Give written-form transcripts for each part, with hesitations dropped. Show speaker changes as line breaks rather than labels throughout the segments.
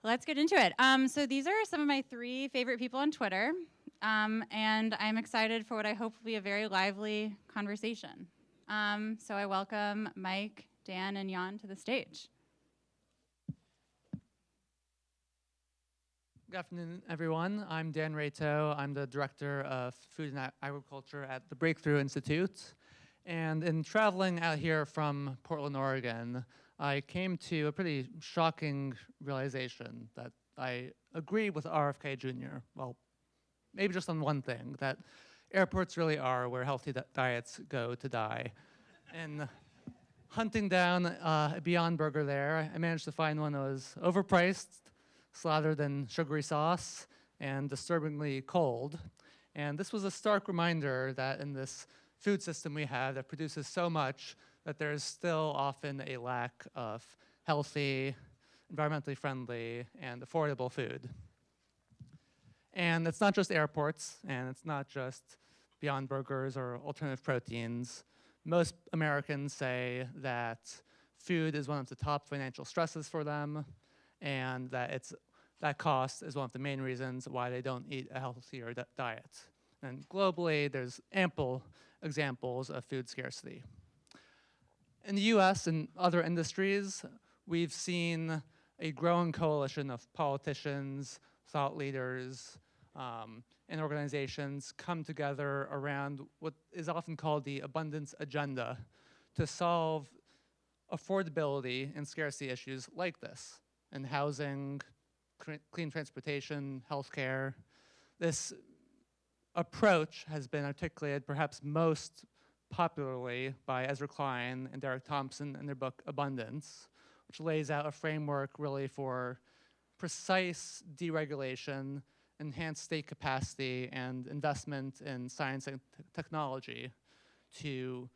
Let's get into it. So these are some of my 3 favorite people on Twitter, and I'm excited for what I hope will be a very lively conversation. So I welcome Mike, Dan, and Jan to the stage.
Good afternoon, everyone. I'm Dan Rejto. I'm the Director of Food and Agriculture at the Breakthrough Institute. And in traveling out here from Portland, Oregon, I came to a pretty shocking realization that I agree with RFK Jr. Well, maybe just on one thing, that airports really are where healthy diets go to die. And hunting down a Beyond Burger there, I managed to find one that was overpriced, slathered in sugary sauce, and disturbingly cold. And this was a stark reminder that in this food system we have that produces so much, that there's still often a lack of healthy, environmentally friendly, and affordable food. And it's not just airports, and it's not just Beyond Burgers or alternative proteins. Most Americans say that food is one of the top financial stresses for them, and that cost is one of the main reasons why they don't eat a healthier diet. And globally, there's ample examples of food scarcity. In the US and other industries, we've seen a growing coalition of politicians, thought leaders, and organizations come together around what is often called the abundance agenda to solve affordability and scarcity issues like this in housing, clean transportation, healthcare. This approach has been articulated perhaps most popularly by Ezra Klein and Derek Thompson in their book Abundance, which lays out a framework really for precise deregulation, enhanced state capacity, and investment in science and technology to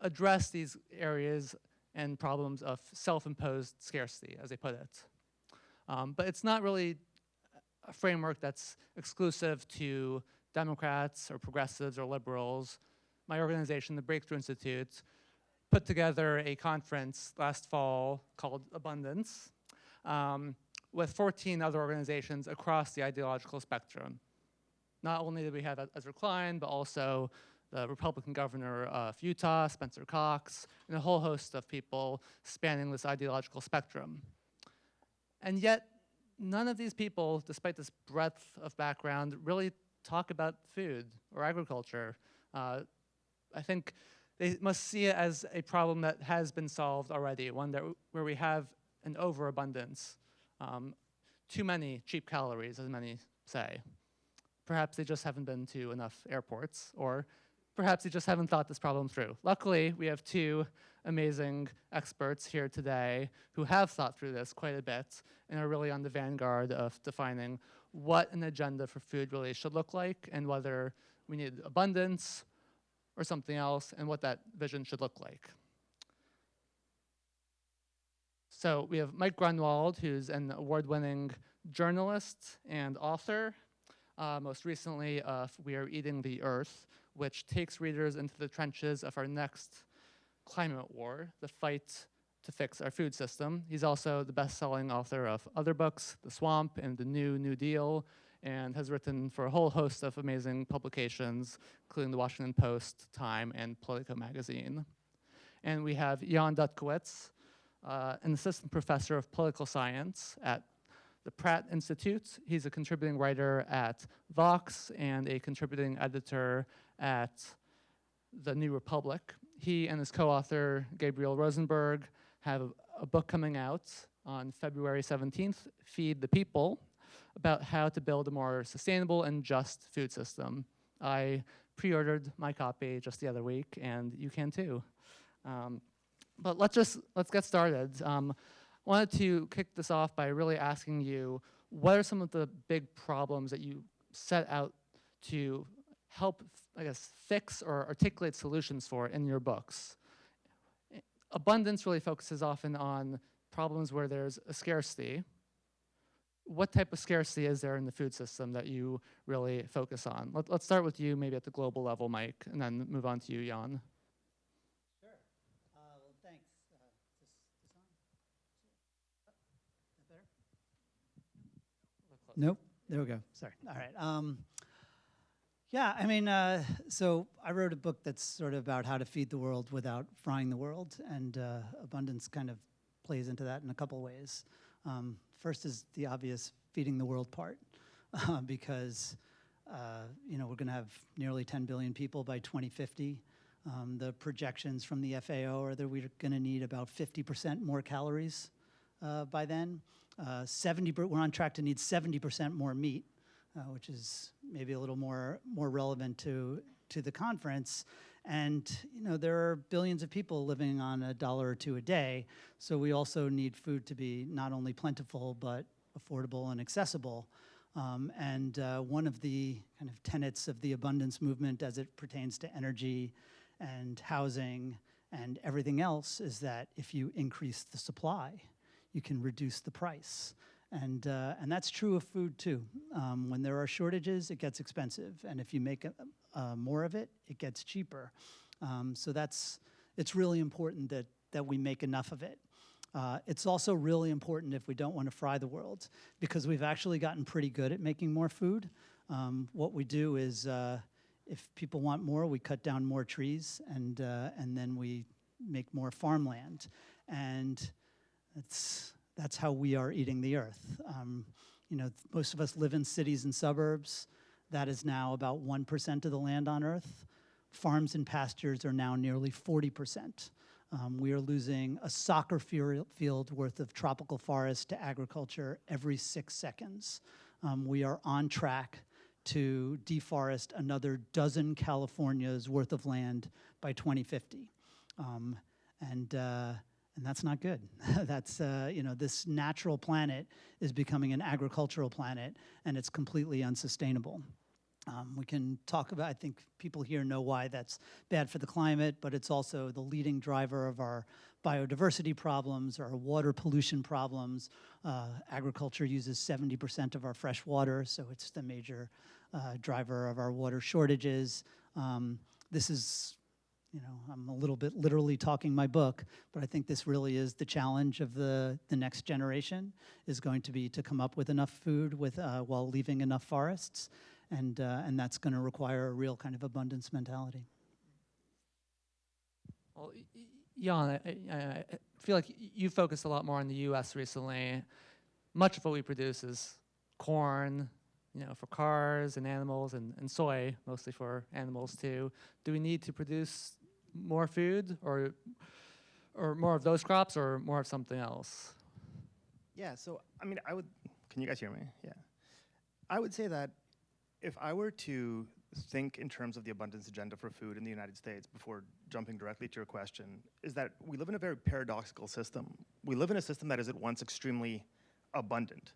address these areas and problems of self-imposed scarcity, as they put it. But it's not really a framework that's exclusive to Democrats or progressives or liberals. My organization, the Breakthrough Institute, put together a conference last fall called Abundance with 14 other organizations across the ideological spectrum. Not only did we have Ezra Klein, but also the Republican governor of Utah, Spencer Cox, and a whole host of people spanning this ideological spectrum. And yet, none of these people, despite this breadth of background, really talk about food or agriculture. I think they must see it as a problem that has been solved already, one where we have an overabundance, too many cheap calories, as many say. Perhaps they just haven't been to enough airports, or perhaps they just haven't thought this problem through. Luckily, we have 2 amazing experts here today who have thought through this quite a bit and are really on the vanguard of defining what an agenda for food really should look like and whether we need abundance or something else and what that vision should look like. So we have Mike Grunwald, who's an award-winning journalist and author. Most recently of We Are Eating the Earth, which takes readers into the trenches of our next climate war, the fight to fix our food system. He's also the best-selling author of other books, The Swamp and The New Deal, and has written for a whole host of amazing publications, including the Washington Post, Time, and Politico magazine. And we have Jan Dutkiewicz, an assistant professor of political science at the Pratt Institute. He's a contributing writer at Vox and a contributing editor at The New Republic. He and his co-author, Gabriel Rosenberg, have a book coming out on February 17th, Feed the People, about how to build a more sustainable and just food system. I pre-ordered my copy just the other week, and you can too. But let's get started. Wanted to kick this off by really asking you, what are some of the big problems that you set out to help, I guess, fix or articulate solutions for in your books? Abundance really focuses often on problems where there's a scarcity. What type of scarcity is there in the food system that you really focus on? Let's start with you, maybe at the global level, Mike, and then move on to you, Jan.
Sure. Well, thanks. Is this on? Is that better? Nope. There we go. Sorry. All right. Yeah, I mean, so I wrote a book that's sort of about how to feed the world without frying the world, and abundance kind of plays into that in a couple ways. First is the obvious feeding the world part, because we're going to have nearly 10 billion people by 2050. The projections from the FAO are that we're going to need about 50% more calories by then. We're on track to need 70% more meat, which is maybe a little more relevant to the conference. And there are billions of people living on $1 or $2 a day, so we also need food to be not only plentiful but affordable and accessible. And one of the kind of tenets of the abundance movement as it pertains to energy and housing and everything else is that if you increase the supply, you can reduce the price. And that's true of food too. When there are shortages, it gets expensive. And if you make more of it, it gets cheaper. So it's really important that we make enough of it. It's also really important if we don't want to fry the world, because we've actually gotten pretty good at making more food. What we do is, if people want more, we cut down more trees, and then we make more farmland. And that's how we are eating the earth. Most of us live in cities and suburbs. That is now about 1% of the land on Earth. Farms and pastures are now nearly 40%. We are losing a soccer field worth of tropical forest to agriculture every 6 seconds. We are on track to deforest another dozen Californias worth of land by 2050. And that's not good. That's, this natural planet is becoming an agricultural planet, and it's completely unsustainable. We can talk about, I think people here know why that's bad for the climate, but it's also the leading driver of our biodiversity problems, our water pollution problems. Agriculture uses 70% of our fresh water, so it's the major driver of our water shortages. This is, I'm a little bit literally talking my book, but I think this really is the challenge of the next generation, is going to be to come up with enough food while leaving enough forests. And that's going to require a real kind of abundance mentality.
Well, Jan, I feel like you focused a lot more on the U.S. recently. Much of what we produce is corn, for cars and animals, and soy, mostly for animals too. Do we need to produce more food, or more of those crops, or more of something else?
Yeah, so, can you guys hear me? Yeah. I would say that if I were to think in terms of the abundance agenda for food in the United States, before jumping directly to your question, is that we live in a very paradoxical system. We live in a system that is at once extremely abundant.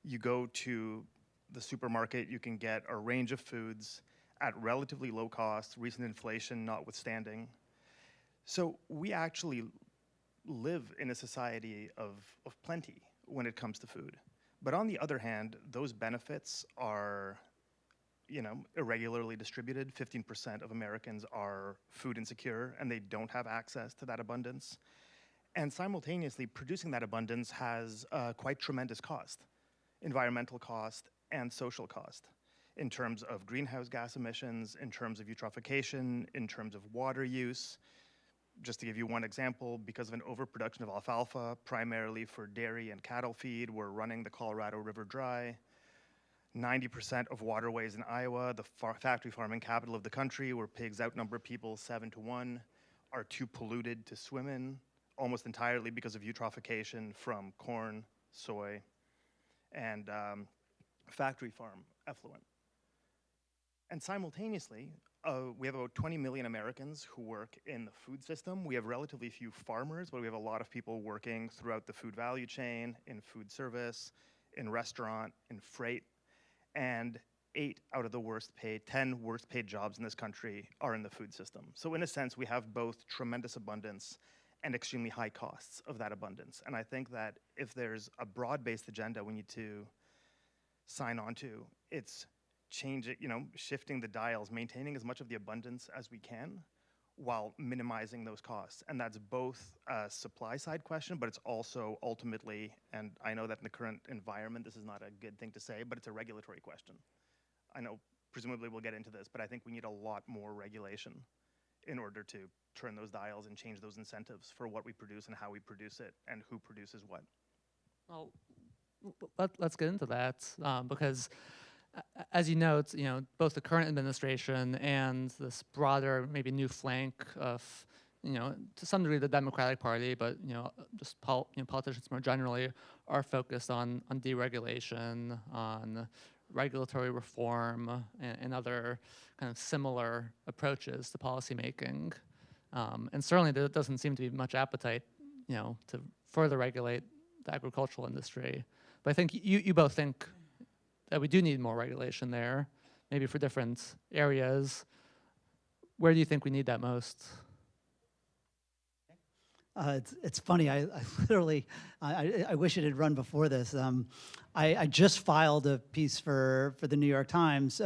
You go to the supermarket, you can get a range of foods at relatively low cost, recent inflation notwithstanding. So we actually live in a society of plenty when it comes to food. But on the other hand, those benefits are irregularly distributed. 15% of Americans are food insecure, and they don't have access to that abundance. And simultaneously, producing that abundance has quite tremendous cost, environmental cost and social cost, in terms of greenhouse gas emissions, in terms of eutrophication, in terms of water use. Just to give you one example, because of an overproduction of alfalfa, primarily for dairy and cattle feed, we're running the Colorado River dry. 90% of waterways in Iowa, the factory farming capital of the country, where pigs outnumber people 7-1, are too polluted to swim in, almost entirely because of eutrophication from corn, soy, and factory farm effluent. And simultaneously, we have about 20 million Americans who work in the food system. We have relatively few farmers, but we have a lot of people working throughout the food value chain, in food service, in restaurant, in freight. And 10 worst paid jobs in this country are in the food system. So in a sense, we have both tremendous abundance and extremely high costs of that abundance. And I think that if there's a broad-based agenda we need to sign on to, it's shifting the dials, maintaining as much of the abundance as we can, while minimizing those costs. And that's both a supply side question, but it's also ultimately, and I know that in the current environment, this is not a good thing to say, but it's a regulatory question. I know presumably we'll get into this, but I think we need a lot more regulation in order to turn those dials and change those incentives for what we produce and how we produce it and who produces what.
Well, let's get into that because, as you know, it's, both the current administration and this broader, maybe new flank of, to some degree the Democratic Party, but just politicians more generally are focused on deregulation, on regulatory reform, and other kind of similar approaches to policymaking. And certainly there doesn't seem to be much appetite, to further regulate the agricultural industry. But I think you both think that we do need more regulation there, maybe for different areas. Where do you think we need that most?
It's funny. I literally, I wish it had run before this. I just filed a piece for the New York Times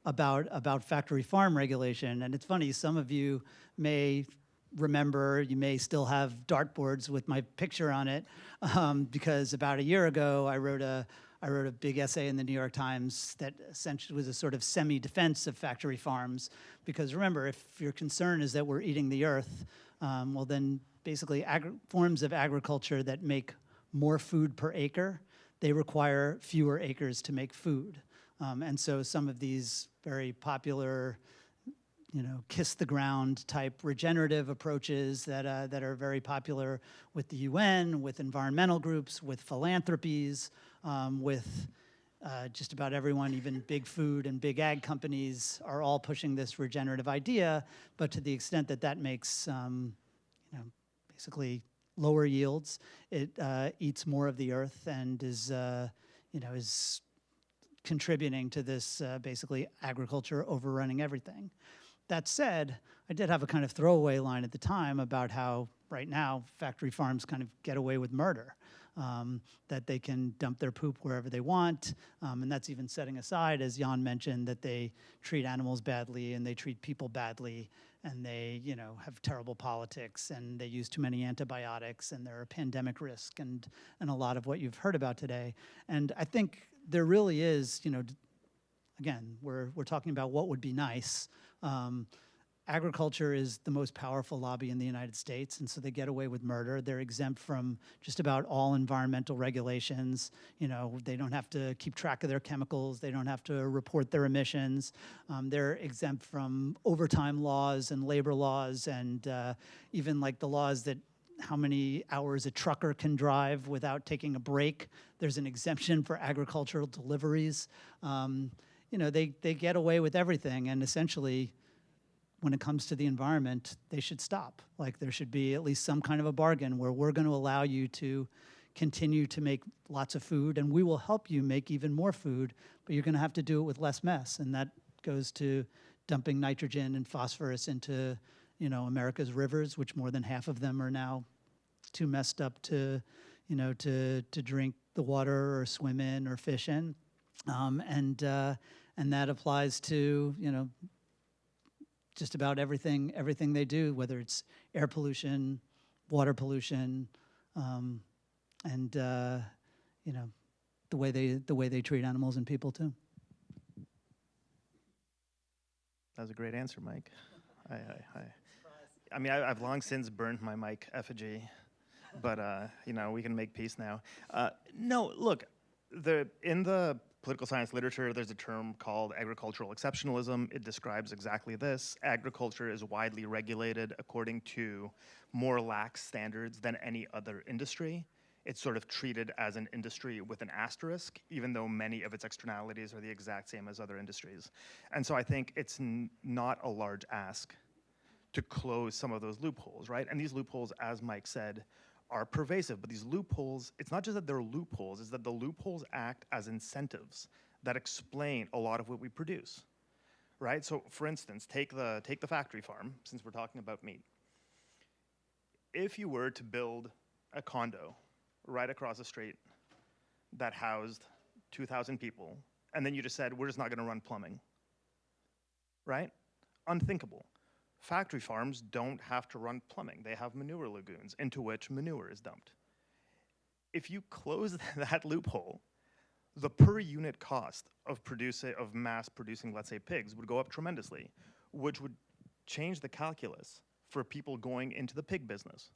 about factory farm regulation, and it's funny. Some of you may remember, you may still have dartboards with my picture on it, because about a year ago I wrote a big essay in the New York Times that essentially was a sort of semi-defense of factory farms. Because remember, if your concern is that we're eating the earth, well then basically forms of agriculture that make more food per acre, they require fewer acres to make food. And so some of these very popular, kiss the ground type regenerative approaches that are very popular with the UN, with environmental groups, with philanthropies, with just about everyone, even big food and big ag companies are all pushing this regenerative idea. But to the extent that that makes, basically lower yields, it eats more of the earth and is contributing to this basically agriculture overrunning everything. That said, I did have a kind of throwaway line at the time about how right now factory farms kind of get away with murder, that they can dump their poop wherever they want, and that's even setting aside, as Jan mentioned, that they treat animals badly and they treat people badly, and they have terrible politics, and they use too many antibiotics, and they're a pandemic risk, and a lot of what you've heard about today. And I think there really is, again, we're talking about what would be nice. Agriculture is the most powerful lobby in the United States, and so they get away with murder. They're exempt from just about all environmental regulations. They don't have to keep track of their chemicals. They don't have to report their emissions. They're exempt from overtime laws and labor laws, and even like the laws that how many hours a trucker can drive without taking a break. There's an exemption for agricultural deliveries. They get away with everything, and essentially, when it comes to the environment, they should stop. Like, there should be at least some kind of a bargain where we're going to allow you to continue to make lots of food, and we will help you make even more food, but you're going to have to do it with less mess. And that goes to dumping nitrogen and phosphorus into, America's rivers, which more than half of them are now too messed up to drink the water or swim in or fish in. And that applies to, just about everything they do, whether it's air pollution, water pollution, and the way they treat animals and people too.
That was a great answer, Mike. I mean, I've long since burned my Mike effigy, but we can make peace now. No, look, in the political science literature, there's a term called agricultural exceptionalism. It describes exactly this. Agriculture is widely regulated according to more lax standards than any other industry. It's sort of treated as an industry with an asterisk, even though many of its externalities are the exact same as other industries. And so I think it's not a large ask to close some of those loopholes, right? And these loopholes, as Mike said, are pervasive, but these loopholes, it's not just that they're loopholes, it's that the loopholes act as incentives that explain a lot of what we produce, right? So for instance, take the factory farm, since we're talking about meat. If you were to build a condo right across the street that housed 2,000 people, and then you just said, we're just not gonna run plumbing, right? Unthinkable. factory farms don't have to run plumbing. They have manure lagoons into which manure is dumped. If you close that loophole, the per unit cost of mass producing, let's say, pigs would go up tremendously, which would change the calculus for people going into the pig business.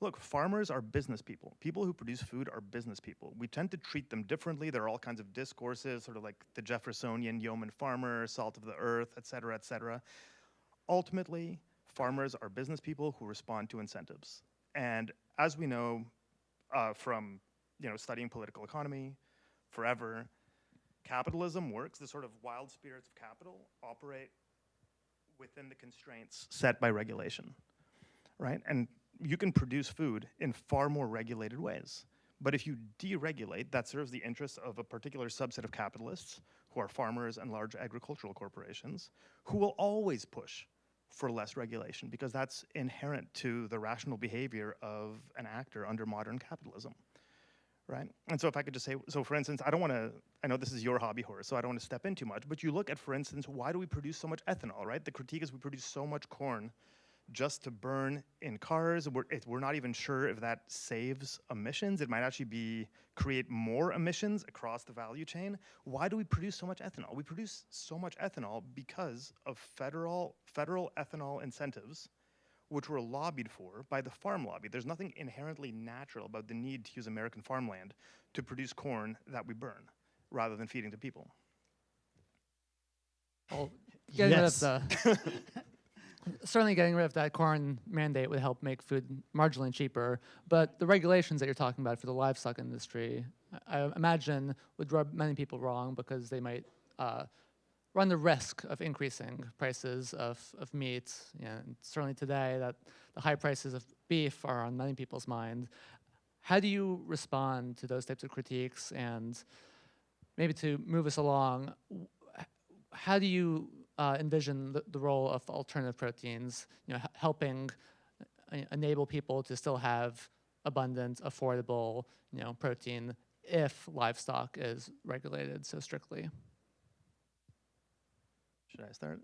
Look, farmers are business people. People who produce food are business people. We tend to treat them differently. There are all kinds of discourses, sort of like the Jeffersonian yeoman farmer, salt of the earth, et cetera, et cetera. Ultimately, farmers are business people who respond to incentives. And as we know from studying political economy forever, capitalism works. The sort of wild spirits of capital operate within the constraints set by regulation, right? And you can produce food in far more regulated ways. But if you deregulate, that serves the interests of a particular subset of capitalists, who are farmers and large agricultural corporations, who will always push for less regulation, because that's inherent to the rational behavior of an actor under modern capitalism, right? And so if I could just say, so for instance, I know this is your hobby horse, so I don't want to step in too much, but you look at, for instance, why do we produce so much ethanol, right? The critique is we produce so much corn just to burn in cars. We're not even sure if that saves emissions. It might actually create more emissions across the value chain. Why do we produce so much ethanol? We produce so much ethanol because of federal ethanol incentives, which were lobbied for by the farm lobby. There's nothing inherently natural about the need to use American farmland to produce corn that we burn, rather than feeding to people.
Well,
Yes.
certainly getting rid of that corn mandate would help make food marginally cheaper, but the regulations that you're talking about for the livestock industry, I imagine would rub many people wrong, because they might run the risk of increasing prices of meat. And certainly today, that the high prices of beef are on many people's mind. How do you respond to those types of critiques? And maybe to move us along, how do you envision the role of alternative proteins, helping enable people to still have abundant, affordable, protein if livestock is regulated so strictly?
Should I start?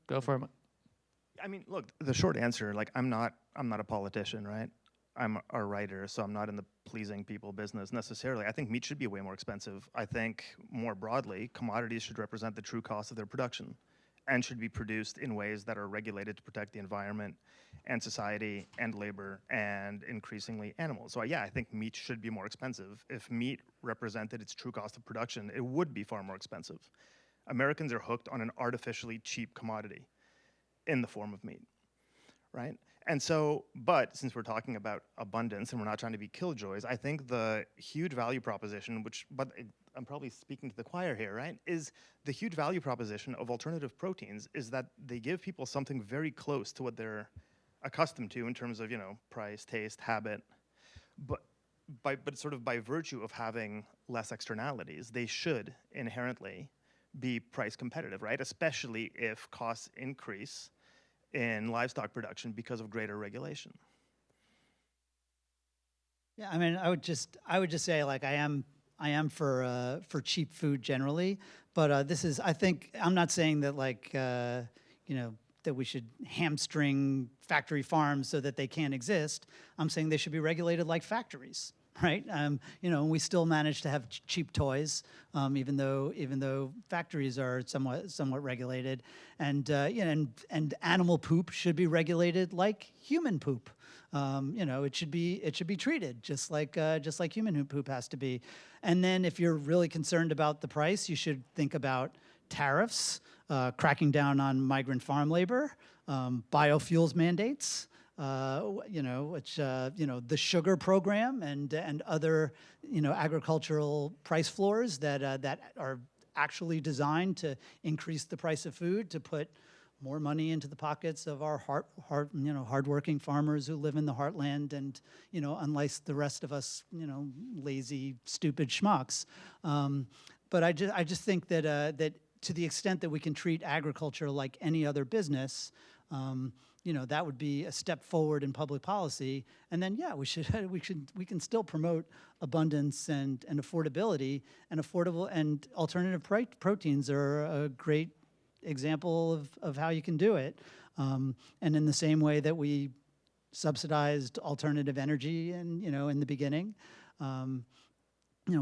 Go for it.
I mean, look, the short answer, I'm not a politician, right? I'm a writer, so I'm not in the pleasing people business necessarily. I think meat should be way more expensive. I think more broadly, commodities should represent the true cost of their production and should be produced in ways that are regulated to protect the environment and society and labor and increasingly animals. So yeah, I think meat should be more expensive. If meat represented its true cost of production, it would be far more expensive. Americans are hooked on an artificially cheap commodity in the form of meat, right? And so, but since we're talking about abundance and we're not trying to be killjoys, I think the huge value proposition, I'm probably speaking to the choir here, right, is the huge value proposition of alternative proteins is that they give people something very close to what they're accustomed to in terms of, price, taste, habit, but sort of by virtue of having less externalities, they should inherently be price competitive, right? Especially if costs increase in livestock production because of greater regulation.
Yeah, I mean, I would just say, I am for cheap food generally, but I think I'm not saying that that we should hamstring factory farms so that they can't exist. I'm saying they should be regulated like factories, right? We still manage to have cheap toys, even though factories are somewhat regulated, and animal poop should be regulated like human poop. It should be treated just like human poop has to be. And then if you're really concerned about the price, you should think about tariffs, cracking down on migrant farm labor, biofuels mandates. The sugar program and other, agricultural price floors that are actually designed to increase the price of food, to put more money into the pockets of our hardworking farmers who live in the heartland, and unlike the rest of us, lazy, stupid schmucks. But I just think that to the extent that we can treat agriculture like any other business, that would be a step forward in public policy. And then, yeah, we can still promote abundance and affordability, and affordable and alternative proteins are a great example of how you can do it. And in the same way that we subsidized alternative energy and, in the beginning,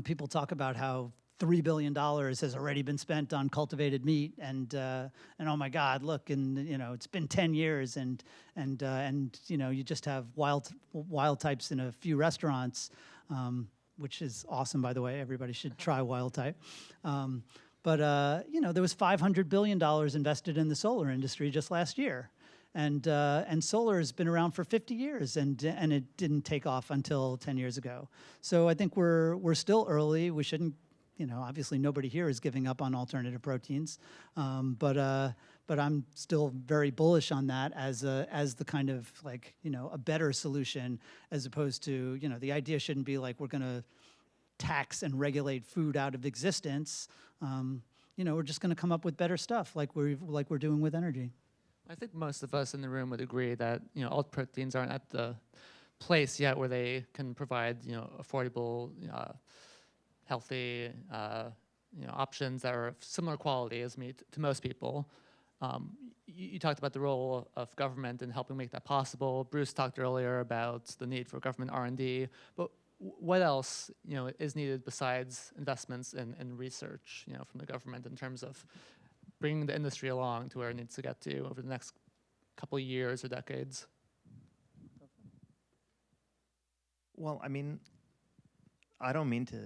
people talk about how $3 billion has already been spent on cultivated meat, and oh my God, look, and it's been 10 years, and you just have wild types in a few restaurants, which is awesome, by the way. Everybody should try wild type. But there was $500 billion invested in the solar industry just last year. And solar has been around for 50 years, and it didn't take off until 10 years ago. So I think we're still early. We shouldn't, obviously nobody here is giving up on alternative proteins, but I'm still very bullish on that as the kind of a better solution, as opposed to the idea shouldn't be like we're going to tax and regulate food out of existence. We're just going to come up with better stuff like we're doing with energy.
I think most of us in the room would agree that alt proteins aren't at the place yet where they can provide affordable, healthy options that are of similar quality as meat to most people. You talked about the role of government in helping make that possible. Bruce talked earlier about the need for government R&D, but what else is needed besides investments in research from the government in terms of bringing the industry along to where it needs to get to over the next couple of years or decades?
Well, I don't mean to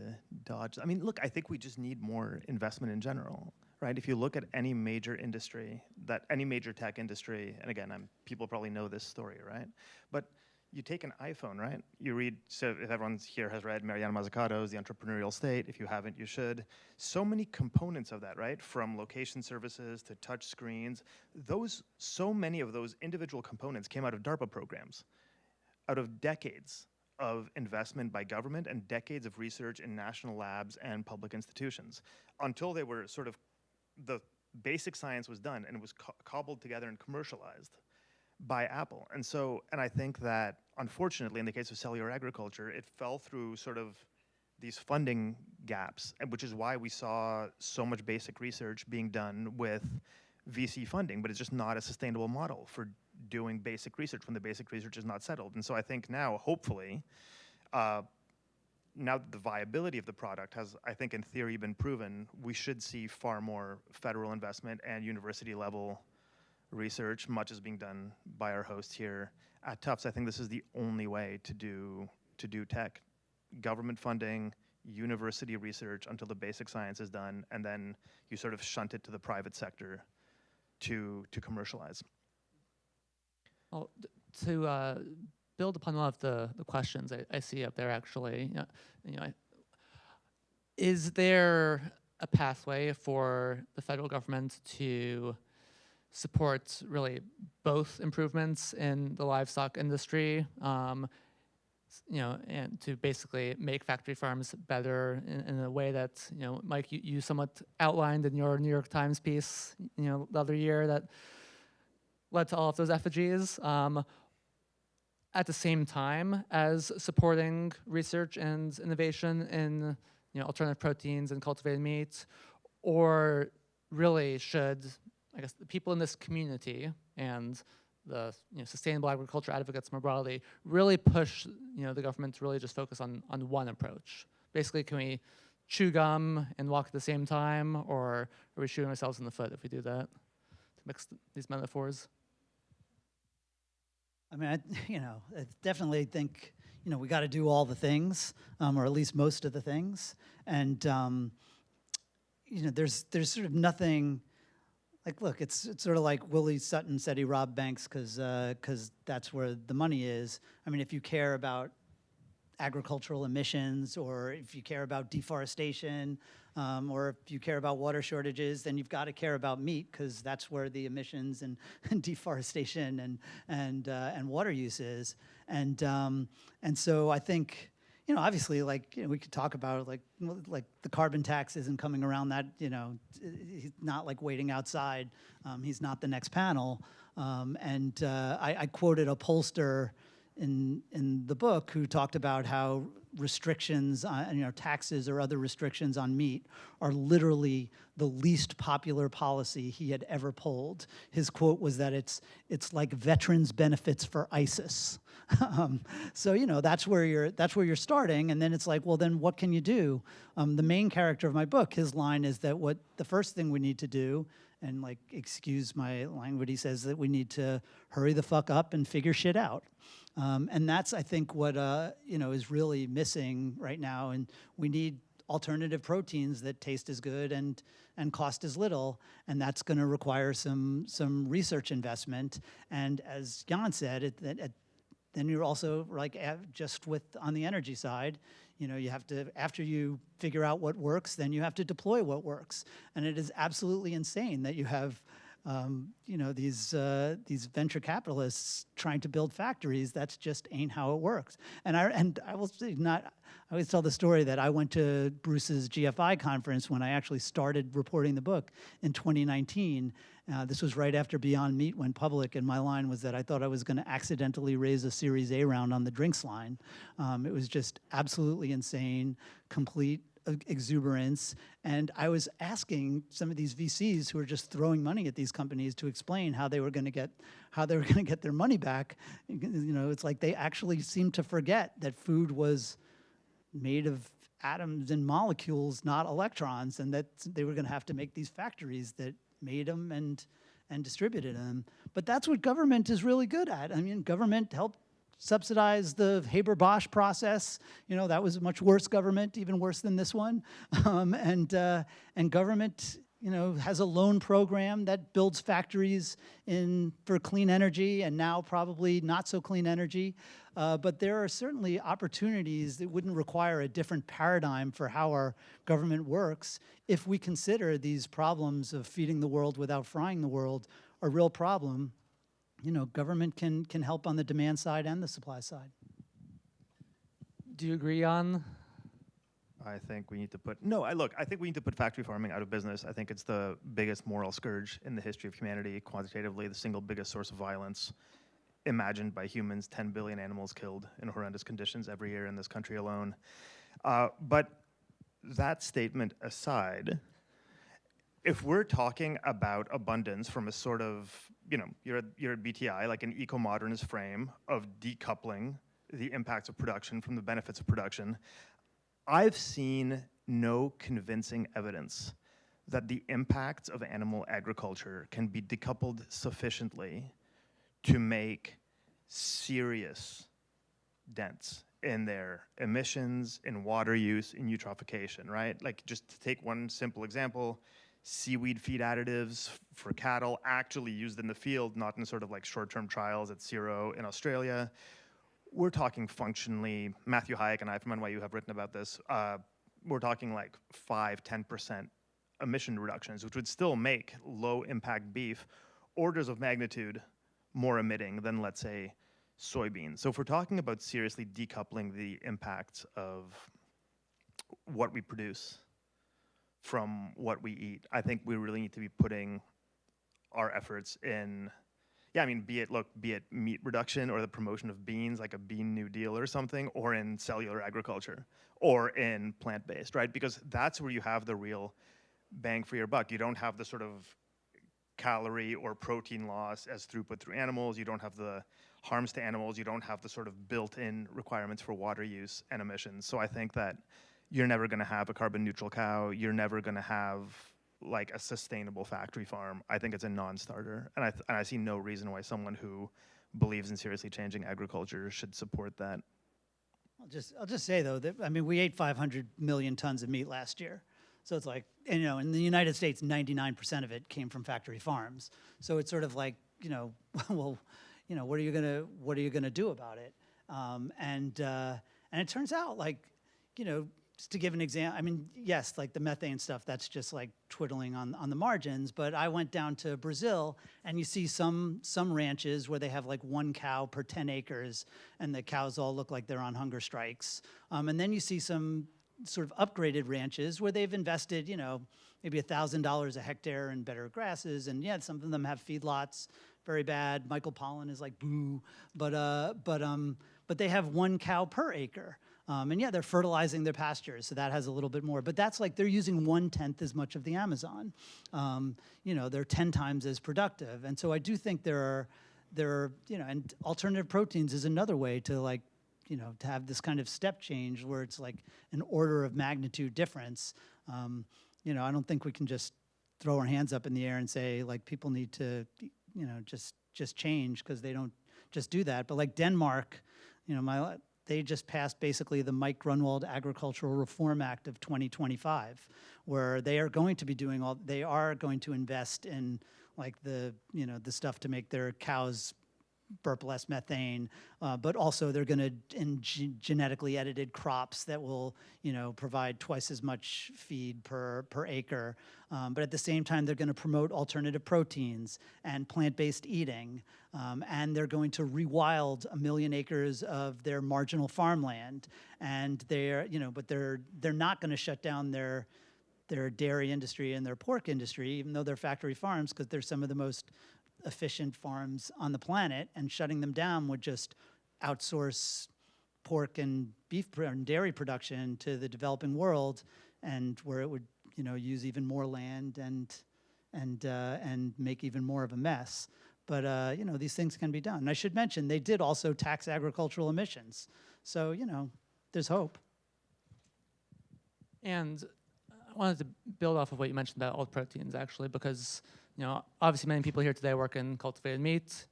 dodge. Look, I think we just need more investment in general, right? If you look at any major industry, any major tech industry, and again, people probably know this story, right? But you take an iPhone, right? You read, so if everyone here has read Mariana Mazzucato's The Entrepreneurial State, if you haven't, you should. So many components of that, right? From location services to touch screens, so many of those individual components came out of DARPA programs, out of decades of investment by government and decades of research in national labs and public institutions, until they were the basic science was done and it was cobbled together and commercialized by Apple. And I think that, unfortunately, in the case of cellular agriculture, it fell through these funding gaps, which is why we saw so much basic research being done with VC funding, but it's just not a sustainable model for doing basic research when the basic research is not settled. And so I think now, hopefully, now that the viability of the product has, I think, in theory been proven, we should see far more federal investment and university level research, much is being done by our host here at Tufts. I think this is the only way to do tech. Government funding, university research until the basic science is done, and then you shunt it to the private sector to commercialize.
Well, to build upon one of the questions I see up there, actually, is there a pathway for the federal government to support really both improvements in the livestock industry, and to basically make factory farms better in a way that, Mike, you somewhat outlined in your New York Times piece, the other year that led to all of those effigies, at the same time as supporting research and innovation in alternative proteins and cultivated meat, or really should, I guess, the people in this community and the sustainable agriculture advocates more broadly really push the government to really just focus on one approach? Basically, can we chew gum and walk at the same time, or are we shooting ourselves in the foot if we do that? To mix these metaphors.
I definitely think we got to do all the things, or at least most of the things, and there's nothing. Look, it's sort of like Willie Sutton said he robbed banks because that's where the money is. If you care about agricultural emissions, or if you care about deforestation, or if you care about water shortages, then you've got to care about meat, because that's where the emissions and deforestation and water use is. And so I think, obviously, we could talk about the carbon tax isn't coming around that, he's not waiting outside. He's not the next panel. I quoted a pollster in the book who talked about how restrictions on, taxes or other restrictions on meat are literally the least popular policy he had ever polled. His quote was that it's like veterans benefits for ISIS. So that's where you're starting, and then it's like, well, then what can you do? The main character of my book, his line is that what the first thing we need to do, and like, excuse my language, he says that we need to hurry the fuck up and figure shit out. And that's, I think, what is really missing right now. And we need alternative proteins that taste as good and cost as little. And that's going to require some research investment. And as Jan said, then you're also like just on the energy side. You have to, after you figure out what works, then you have to deploy what works. And it is absolutely insane that you have these venture capitalists trying to build factories. That's just ain't how it works. And I will say, I always tell the story that I went to Bruce's GFI conference when I actually started reporting the book in 2019. This was right after Beyond Meat went public, and my line was that I thought I was going to accidentally raise a Series A round on the drinks line. It was just absolutely insane, complete exuberance, and I was asking some of these VCs who were just throwing money at these companies to explain how they were going to get their money back. It's like they actually seemed to forget that food was made of atoms and molecules, not electrons, and that they were going to have to make these factories that made them and distributed them. But that's what government is really good at. I mean, government helped subsidize the Haber-Bosch process. That was a much worse government, even worse than this one. And government, has a loan program that builds factories for clean energy, and now probably not so clean energy. But there are certainly opportunities that wouldn't require a different paradigm for how our government works if we consider these problems of feeding the world without frying the world a real problem. Government can help on the demand side and the supply side.
Do you agree on?
I think we need to I think we need to put factory farming out of business. I think it's the biggest moral scourge in the history of humanity, quantitatively the single biggest source of violence imagined by humans, 10 billion animals killed in horrendous conditions every year in this country alone. But that statement aside, if we're talking about abundance from a sort of, you're at BTI, like an eco-modernist frame of decoupling the impacts of production from the benefits of production, I've seen no convincing evidence that the impacts of animal agriculture can be decoupled sufficiently to make serious dents in their emissions, in water use, in eutrophication, right? Like, just to take one simple example, seaweed feed additives for cattle actually used in the field, not in sort of like short-term trials at Zero in Australia. We're talking functionally, Matthew Hayek and I from NYU have written about this, we're talking like 5-10% emission reductions, which would still make low-impact beef orders of magnitude more emitting than, let's say, soybeans. So if we're talking about seriously decoupling the impacts of what we produce from what we eat, I think we really need to be putting our efforts in, be it meat reduction or the promotion of beans, like a Bean New Deal or something, or in cellular agriculture, or in plant-based, right? Because that's where you have the real bang for your buck. You don't have the sort of calorie or protein loss as throughput through animals. You don't have the harms to animals. You don't have the sort of built-in requirements for water use and emissions. So I think that you're never going to have a carbon neutral cow. You're never going to have like a sustainable factory farm. I think it's a non-starter, and I see no reason why someone who believes in seriously changing agriculture should support that.
I'll just say though that we ate 500 million tons of meat last year, so it's like, in the United States, 99% of it came from factory farms. So it's sort of like, well, what are you gonna do about it? And it turns out, like, just to give an example, yes, like the methane stuff, that's just like twiddling on the margins. But I went down to Brazil, and you see some ranches where they have like 1 cow per 10 acres, and the cows all look like they're on hunger strikes. And then you see some sort of upgraded ranches where they've invested, maybe $1,000 a hectare in better grasses, and some of them have feedlots very bad. Michael Pollan is like boo, but they have 1 cow per acre. And yeah, they're fertilizing their pastures, so that has a little bit more. But that's like they're using 1/10 as much of the Amazon. You know, they're 10 times as productive. And so I do think there are, you know, and alternative proteins is another way to like, you know, to have this kind of step change where it's like an order of magnitude difference. You know, I don't think we can just throw our hands up in the air and say like people need to, you know, just change, because they don't just do that. But like Denmark, you know, they just passed basically the Mike Grunwald Agricultural Reform Act of 2025, where they are going to be doing they are going to invest in like the, you know, the stuff to make their cows burp less methane, but also they're going to genetically edited crops that will, you know, provide twice as much feed per acre. But at the same time, they're going to promote alternative proteins and plant-based eating, and they're going to rewild 1 million acres of their marginal farmland. And they're, you know, but they're not going to shut down their dairy industry and their pork industry, even though they're factory farms, because they're some of the most efficient farms on the planet, and shutting them down would just outsource pork and beef and dairy production to the developing world, and where it would, you know, use even more land and make even more of a mess. But you know, these things can be done. And I should mention they did also tax agricultural emissions, so you know, there's hope.
And I wanted to build off of what you mentioned about alt proteins, actually, because, you know, obviously many people here today work in cultivated meat.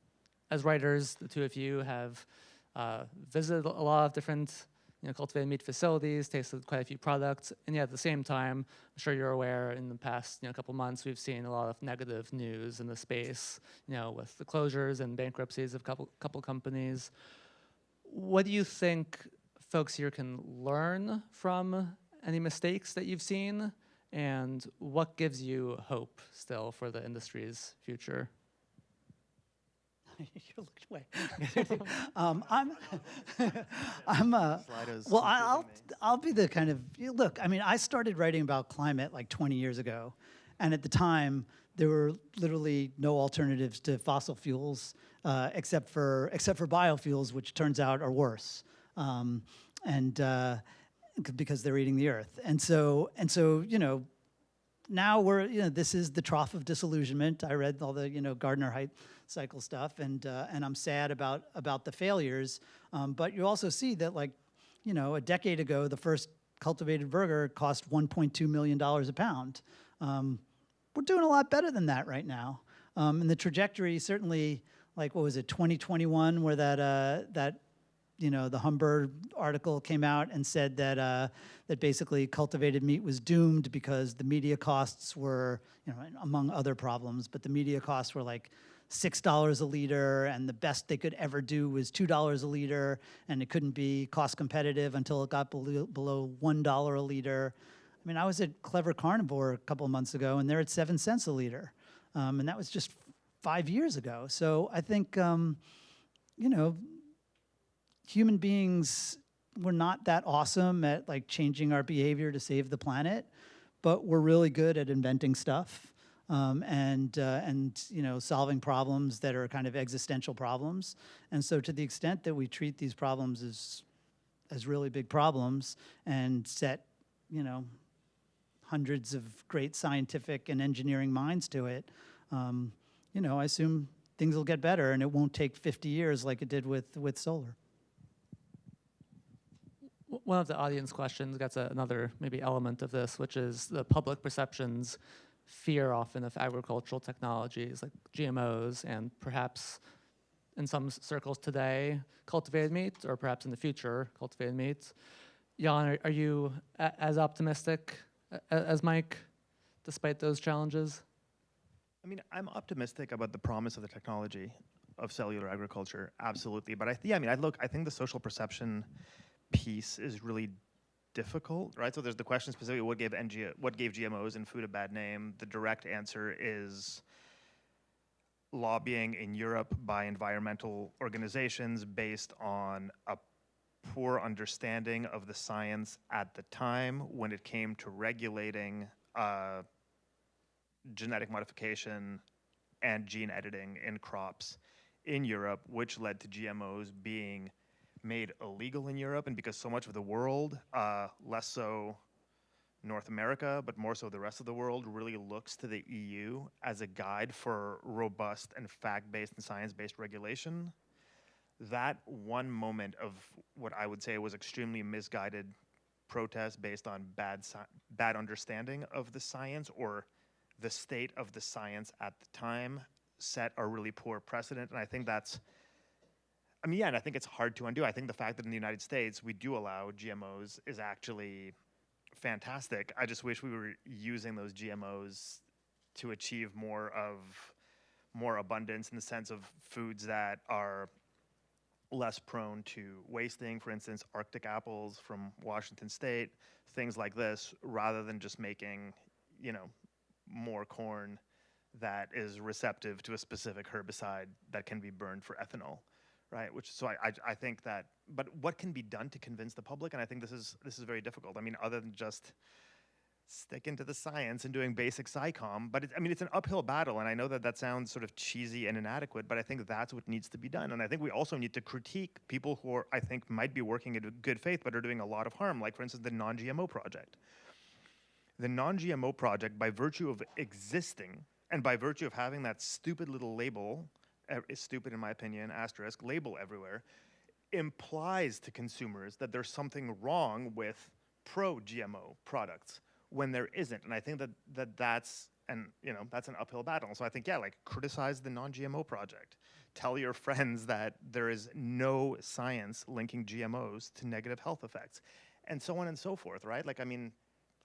As writers, the two of you have visited a lot of different, you know, cultivated meat facilities, tasted quite a few products, and yet at the same time, I'm sure you're aware, in the past, you know, couple months, we've seen a lot of negative news in the space, you know, with the closures and bankruptcies of couple companies. What do you think folks here can learn from any mistakes that you've seen, and what gives you hope still for the industry's future?
You're looking away. I'll be the kind of, look, I mean, I started writing about climate like 20 years ago, and at the time there were literally no alternatives to fossil fuels except for biofuels, which turns out are worse, because they're eating the earth. And so you know, now we're, you know, this is the trough of disillusionment. I read all the, you know, Gardner hype cycle stuff, and I'm sad about the failures. But you also see that, like, you know, a decade ago, the first cultivated burger cost $1.2 million a pound. We're doing a lot better than that right now. And the trajectory certainly, like, what was it, 2021, where that you know, the Humber article came out and said that that basically cultivated meat was doomed because the media costs were, you know, among other problems, but the media costs were like $6 a liter, and the best they could ever do was $2 a liter, and it couldn't be cost competitive until it got below $1 a liter. I mean, I was at Clever Carnivore a couple of months ago, and they're at 7 cents a liter, and that was just 5 years ago. So I think, you know, human beings, we're not that awesome at like changing our behavior to save the planet, but we're really good at inventing stuff and you know, solving problems that are kind of existential problems. And so to the extent that we treat these problems as really big problems and set, you know, hundreds of great scientific and engineering minds to it, you know, I assume things will get better, and it won't take 50 years like it did with solar.
One of the audience questions gets another maybe element of this, which is the public perception's fear often of agricultural technologies like GMOs, and perhaps in some circles today, cultivated meat, or perhaps in the future, cultivated meat. Jan, are you as optimistic as Mike, despite those challenges?
I mean, I'm optimistic about the promise of the technology of cellular agriculture, absolutely. But I think the social perception piece is really difficult, right? So there's the question specifically, what gave GMOs and food a bad name? The direct answer is lobbying in Europe by environmental organizations based on a poor understanding of the science at the time when it came to regulating genetic modification and gene editing in crops in Europe, which led to GMOs being made illegal in Europe. And because so much of the world, less so North America, but more so the rest of the world, really looks to the EU as a guide for robust and fact-based and science-based regulation, that one moment of what I would say was extremely misguided protest based on bad understanding of the science or the state of the science at the time set a really poor precedent. And I think that's, I mean, yeah, and I think it's hard to undo. I think the fact that in the United States we do allow GMOs is actually fantastic. I just wish we were using those GMOs to achieve more abundance in the sense of foods that are less prone to wasting. For instance, Arctic apples from Washington State, things like this, rather than just making, more corn that is receptive to a specific herbicide that can be burned for ethanol, right? I think that, but what can be done to convince the public? And I think this is very difficult. I mean, other than just sticking to the science and doing basic SciComm, but it's an uphill battle, and I know that sounds sort of cheesy and inadequate, but I think that's what needs to be done. And I think we also need to critique people who I think might be working in good faith but are doing a lot of harm, like, for instance, the non-GMO project. The non-GMO project, by virtue of existing and by virtue of having that stupid little label, is stupid in my opinion, asterisk, label everywhere, implies to consumers that there's something wrong with pro-GMO products when there isn't. And I think that's an uphill battle. So I think, criticize the non-GMO project. Tell your friends that there is no science linking GMOs to negative health effects, and so on and so forth, right?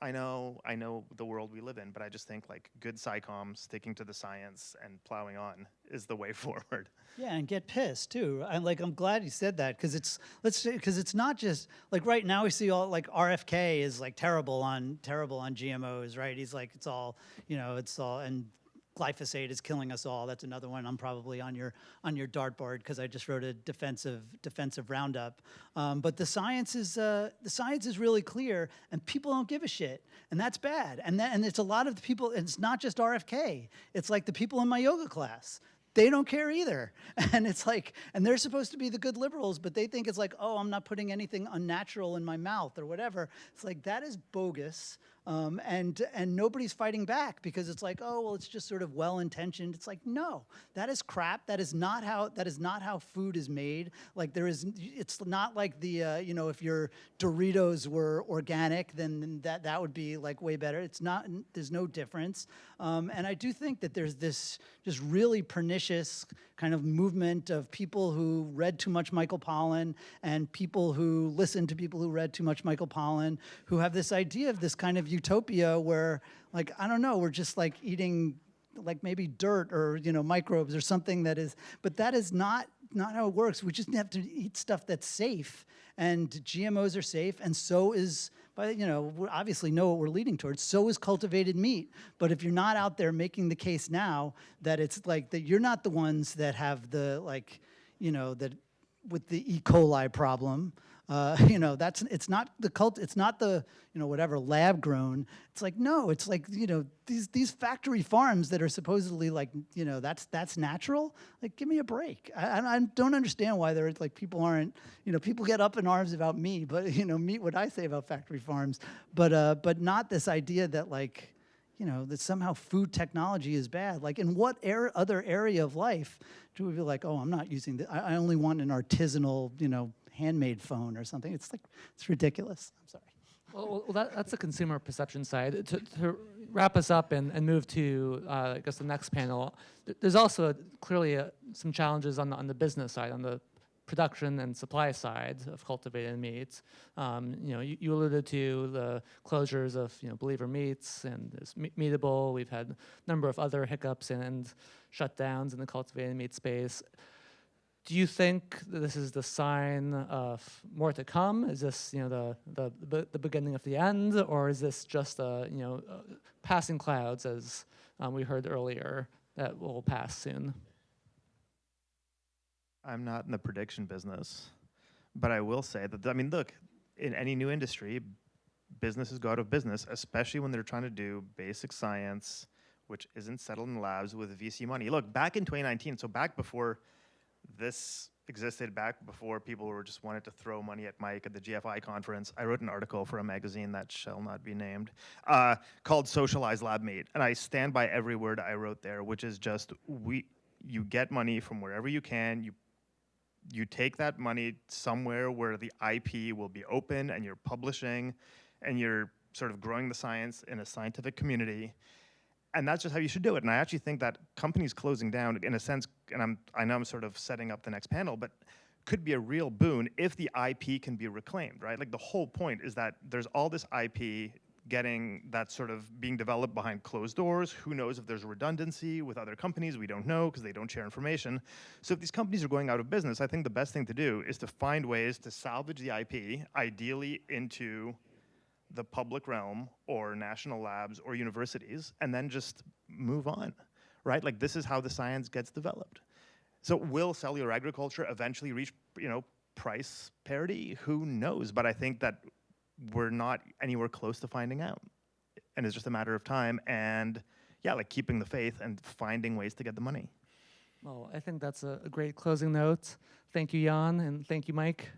I know the world we live in, but I just think good SciComm, sticking to the science and plowing on is the way forward.
Yeah, and get pissed too. I'm glad you said that, because it's not just right now we see all RFK is terrible on GMOs, right? He's it's all and glyphosate is killing us all. That's another one. I'm probably on your dartboard because I just wrote a defensive roundup. But the science is really clear, and people don't give a shit, and that's bad. And it's a lot of the people. And it's not just RFK. It's the people in my yoga class. They don't care either. And it's and they're supposed to be the good liberals, but they think it's oh, I'm not putting anything unnatural in my mouth or whatever. It's that is bogus. And nobody's fighting back because it's oh, well, it's just sort of well-intentioned. It's no, that is crap. That is not how food is made. It's not the, if your Doritos were organic, then that would be way better. It's not, there's no difference. And I do think that there's this just really pernicious kind of movement of people who read too much Michael Pollan and people who listen to people who read too much Michael Pollan, who have this idea of this kind of utopia where, I don't know, we're just eating maybe dirt or, microbes or something that is, but that is not how it works. We just have to eat stuff that's safe, and GMOs are safe, and so is, we obviously know what we're leading towards, so is cultivated meat. But if you're not out there making the case now that it's that you're not the ones that have the, that with the E. coli problem, it's not the whatever lab grown. It's no, it's these factory farms that are supposedly that's natural. Give me a break. I don't understand why there people aren't, people get up in arms about me, but meet what I say about factory farms, but not this idea that that somehow food technology is bad. In what other area of life do we be oh, I'm not using I only want an artisanal, handmade phone or something? It's it's ridiculous. I'm sorry.
Well, that's the consumer perception side. To wrap us up and move to, I guess, the next panel, there's also clearly some challenges on the business side, on the production and supply side of cultivated meats. You alluded to the closures of Believer Meats and this Meatable. We've had a number of other hiccups and shutdowns in the cultivated meat space. Do you think that this is the sign of more to come? Is this the beginning of the end, or is this just passing clouds, as we heard earlier, that will pass soon?
I'm not in the prediction business, but I will say that, look, in any new industry, businesses go out of business, especially when they're trying to do basic science which isn't settled in labs with VC money. Look, back in 2019, so back before this existed, back before people were just wanted to throw money at Mike at the GFI conference, I wrote an article for a magazine that shall not be named called Socialized Lab Meat. And I stand by every word I wrote there, which is just you get money from wherever you can, you take that money somewhere where the IP will be open and you're publishing and you're sort of growing the science in a scientific community. And that's just how you should do it. And I actually think that companies closing down, in a sense, and I know I'm sort of setting up the next panel, but could be a real boon if the IP can be reclaimed, right? Like the whole point is that there's all this IP getting that sort of being developed behind closed doors. Who knows if there's redundancy with other companies? We don't know because they don't share information. So if these companies are going out of business, I think the best thing to do is to find ways to salvage the IP, ideally into the public realm or national labs or universities, and then just move on, right? Like this is how the science gets developed. So will cellular agriculture eventually reach, price parity? Who knows? But I think that we're not anywhere close to finding out. And it's just a matter of time and like keeping the faith and finding ways to get the money.
Well, I think that's a great closing note. Thank you, Jan, and thank you, Mike.